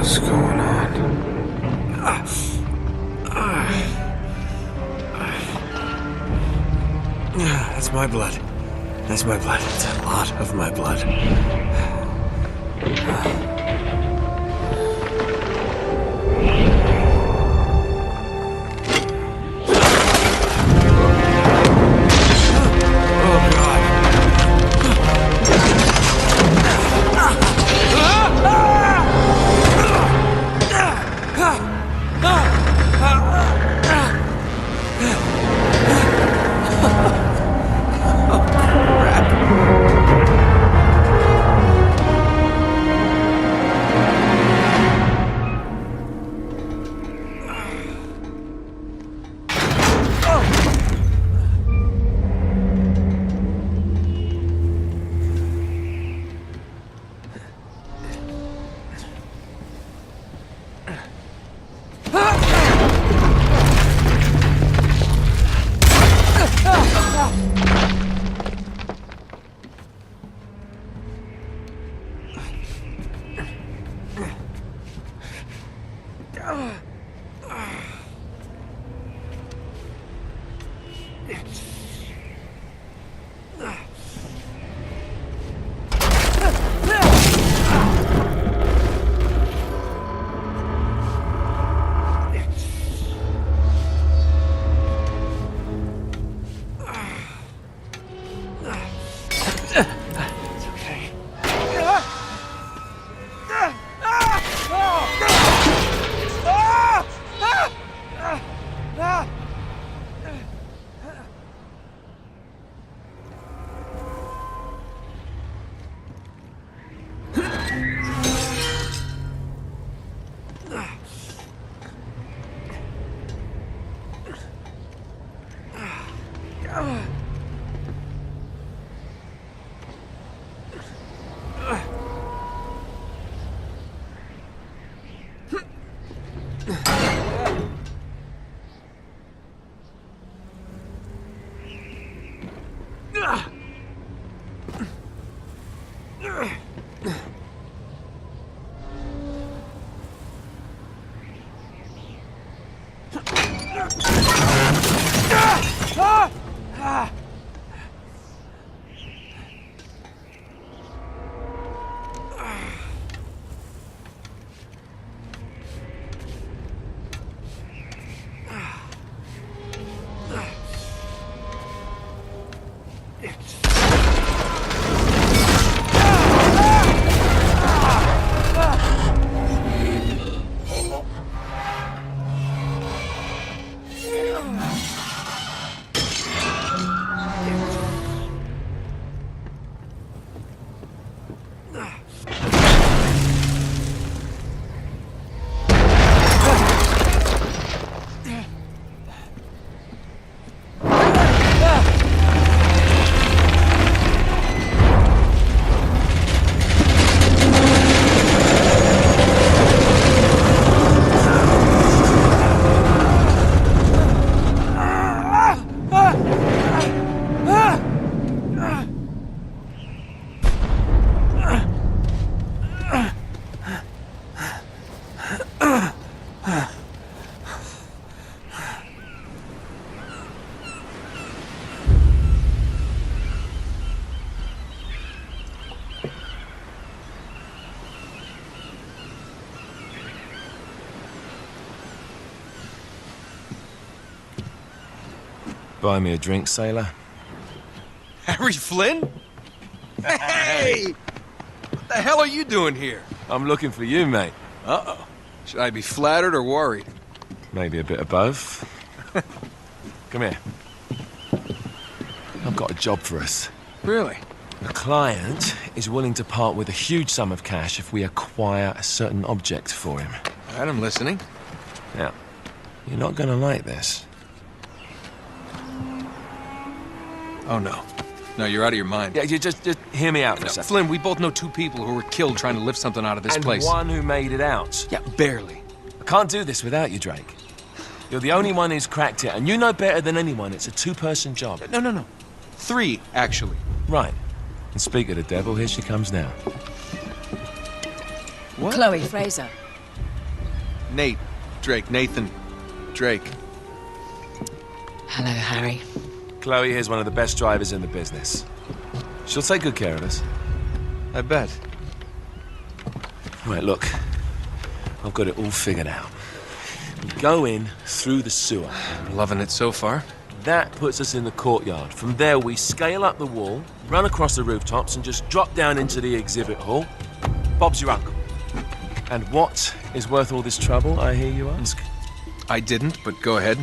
What's going on? That's my blood. That's my blood. It's a lot of my blood. Buy me a drink, sailor? Harry Flynn? Hey! What the hell are you doing here? I'm looking for you, mate. Uh-oh. Should I be flattered or worried? Maybe a bit of both. Come here. I've got a job for us. Really? The client is willing to part with a huge sum of cash if we acquire a certain object for him. All right, I'm listening. Now, you're not gonna like this. Oh, no. No, you're out of your mind. Yeah, you just hear me out for a second. Flynn, we both know two people who were killed trying to lift something out of this place. And one who made it out. Yeah, barely. I can't do this without you, Drake. You're the only one who's cracked it, and you know better than anyone it's a two-person job. No. 3, actually. Right. And speak of the devil, here she comes now. What? Chloe Fraser. Nate. Drake. Nathan. Drake. Hello, Harry. Chloe here's one of the best drivers in the business. She'll take good care of us. I bet. Right, look. I've got it all figured out. We go in through the sewer. Loving it so far. That puts us in the courtyard. From there, we scale up the wall, run across the rooftops, and just drop down into the exhibit hall. Bob's your uncle. And what is worth all this trouble, I hear you ask? I didn't, but go ahead.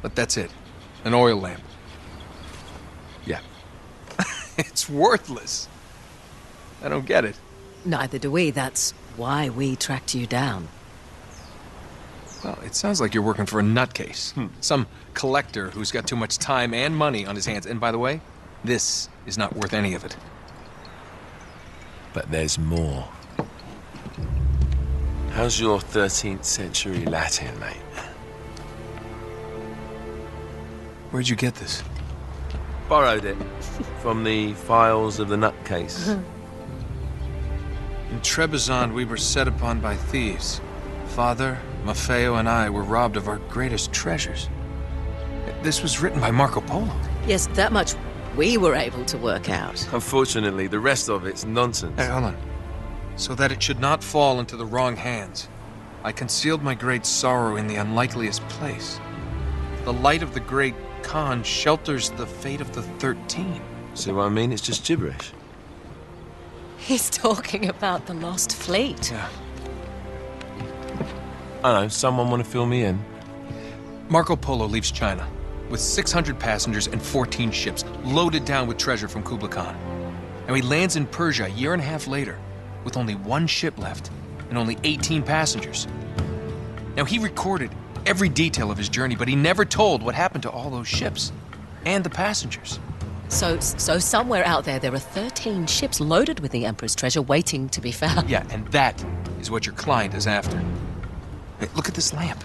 But that's it. An oil lamp. Yeah. It's worthless. I don't get it. Neither do we. That's why we tracked you down. Well, it sounds like you're working for a nutcase. Some collector who's got too much time and money on his hands. And by the way, this is not worth any of it. But there's more. How's your 13th century Latin, mate? Where'd you get this? Borrowed it from the files of the nutcase. In Trebizond, we were set upon by thieves. Father, Maffeo, and I were robbed of our greatest treasures. This was written by Marco Polo. Yes, that much we were able to work out. Unfortunately, the rest of it's nonsense. Hey, hold on. So that it should not fall into the wrong hands, I concealed my great sorrow in the unlikeliest place. The light of the great Khan shelters the fate of the 13. See what I mean? It's just gibberish. He's talking about the lost fleet. Yeah. I know, someone want to fill me in? Marco Polo leaves China with 600 passengers and 14 ships loaded down with treasure from Kublai Khan. And he lands in Persia a year and a half later with only one ship left and only 18 passengers. Now, he recorded every detail of his journey, but he never told what happened to all those ships and the passengers. So somewhere out there are 13 ships loaded with the Emperor's treasure waiting to be found. Yeah, and that is what your client is after. Hey, look at this lamp.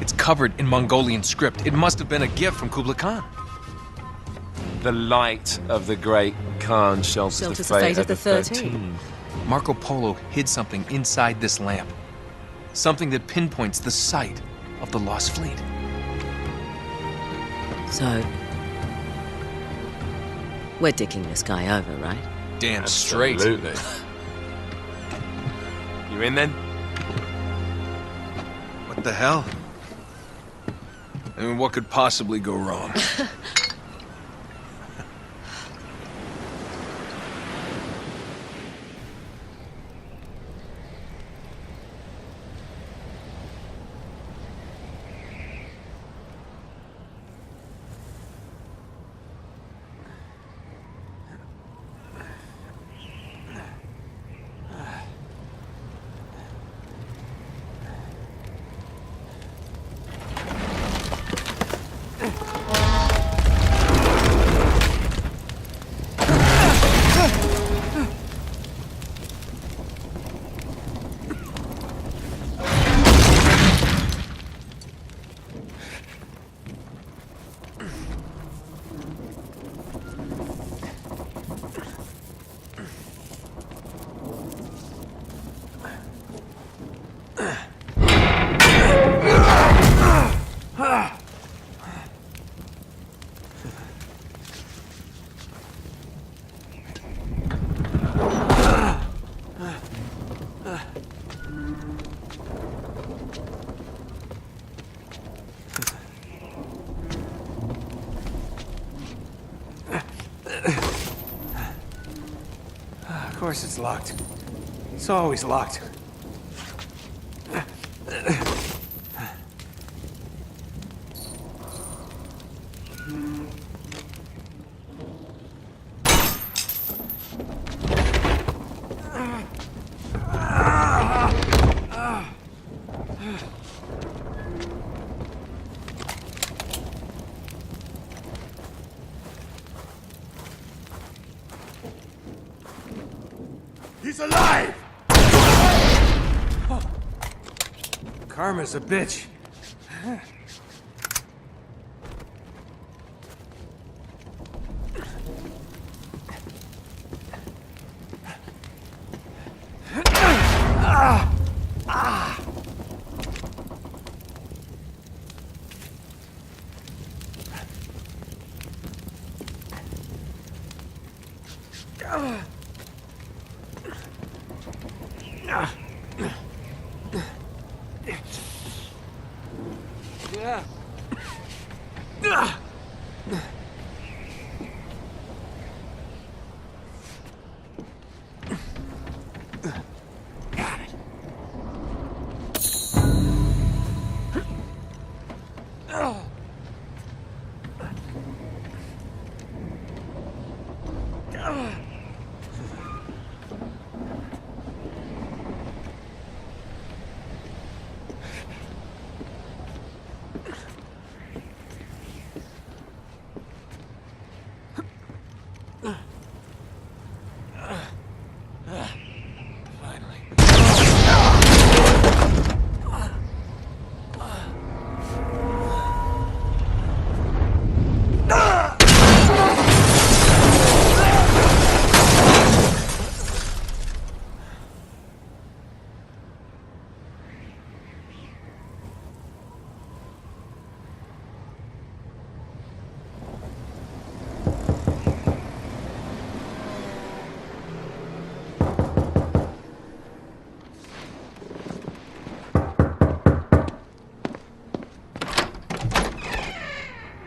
It's covered in Mongolian script. It must have been a gift from Kublai Khan. The light of the great Khan shelters the fate of the 13. Marco Polo hid something inside this lamp. Something that pinpoints the site of the lost fleet. So, we're dicking this guy over, right? Damn straight. Absolutely. You in then? What the hell? I mean, what could possibly go wrong? Of course it's locked. It's always locked. He's alive! Karma's a bitch.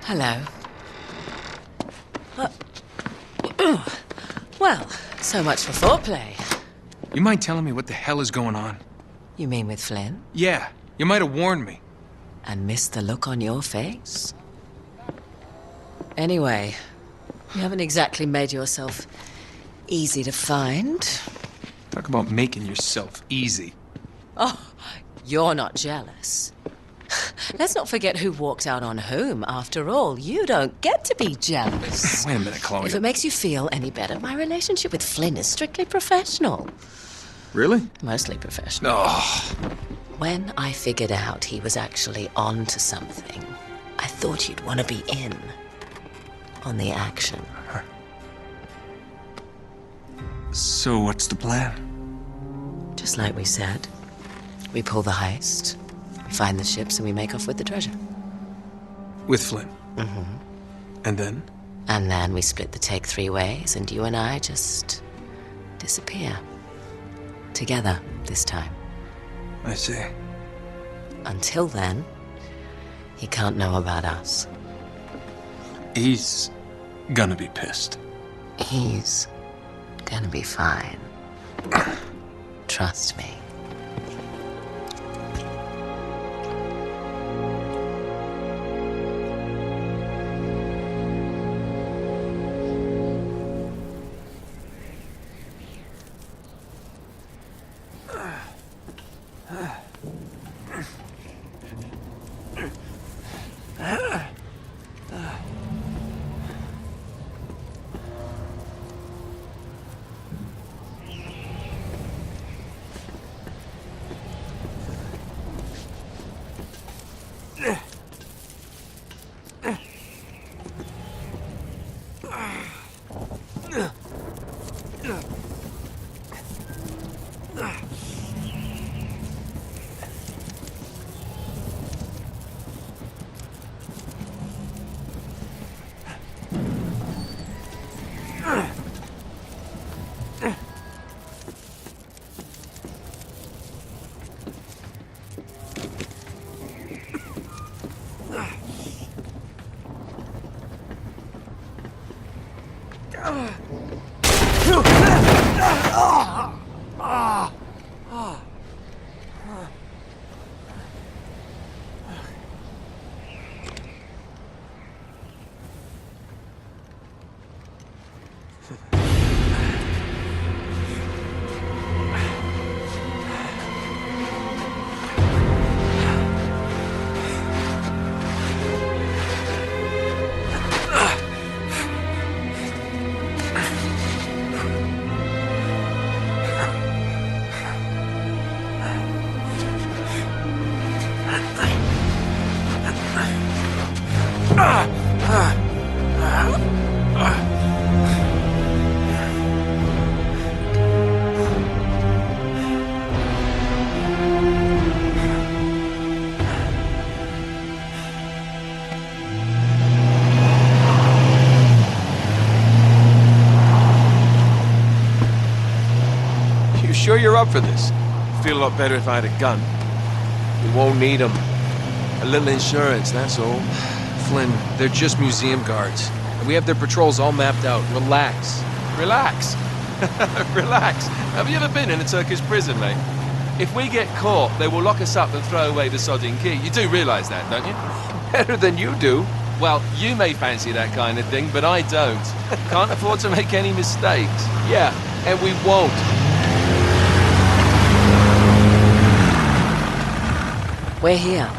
Hello. Well, so much for foreplay. You mind telling me what the hell is going on? You mean with Flynn? Yeah, you might have warned me. And missed the look on your face? Anyway, you haven't exactly made yourself easy to find. Talk about making yourself easy. Oh, you're not jealous. Let's not forget who walked out on whom. After all, you don't get to be jealous. Wait a minute, Chloe. If it makes you feel any better, my relationship with Flynn is strictly professional. Really? Mostly professional. Oh, When I figured out he was actually on to something, I thought you'd want to be in on the action. so what's the plan? Just like we said. We pull the heist, we find the ships, and we make off with the treasure. With Flynn? Mm-hmm. And then? And then we split the take 3 ways, and you and I just disappear. Together, this time. I see. Until then, he can't know about us. He's gonna be pissed. He's gonna be fine. Trust me. sure you're up for this? Feel a lot better if I had a gun. We won't need them. A little insurance, that's all. Flynn, they're just museum guards. And we have their patrols all mapped out. Relax. Relax. Relax. Have you ever been in a Turkish prison, mate? If we get caught, they will lock us up and throw away the sodding key. You do realise that, don't you? Better than you do. Well, you may fancy that kind of thing, but I don't. Can't afford to make any mistakes. Yeah, and we won't. We're here.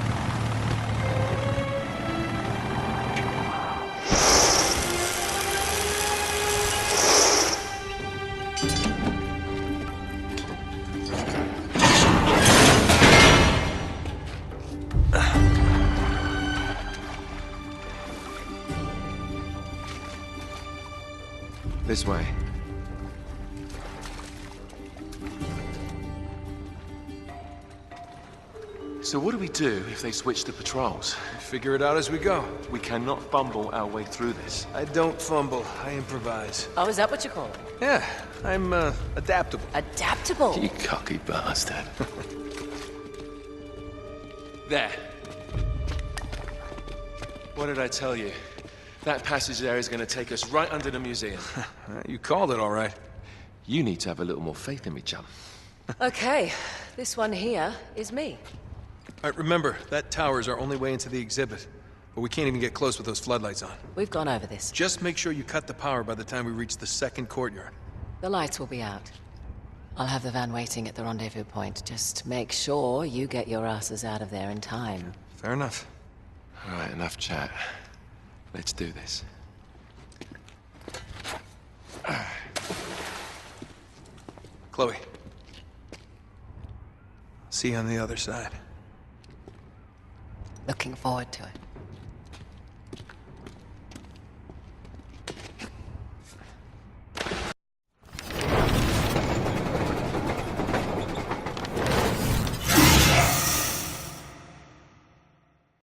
This way. So what do we do if they switch the patrols? Figure it out as we go. We cannot fumble our way through this. I don't fumble, I improvise. Oh, is that what you call it? Yeah, I'm, adaptable. Adaptable. You cocky bastard. There. What did I tell you? That passage there is going to take us right under the museum. You called it all right. You need to have a little more faith in me, chum. Okay, this one here is me. All right, remember, that tower is our only way into the exhibit. But we can't even get close with those floodlights on. We've gone over this. Just make sure you cut the power by the time we reach the second courtyard. The lights will be out. I'll have the van waiting at the rendezvous point. Just make sure you get your asses out of there in time. Fair enough. All right, enough chat. Let's do this. Chloe. See you on the other side. Looking forward to it.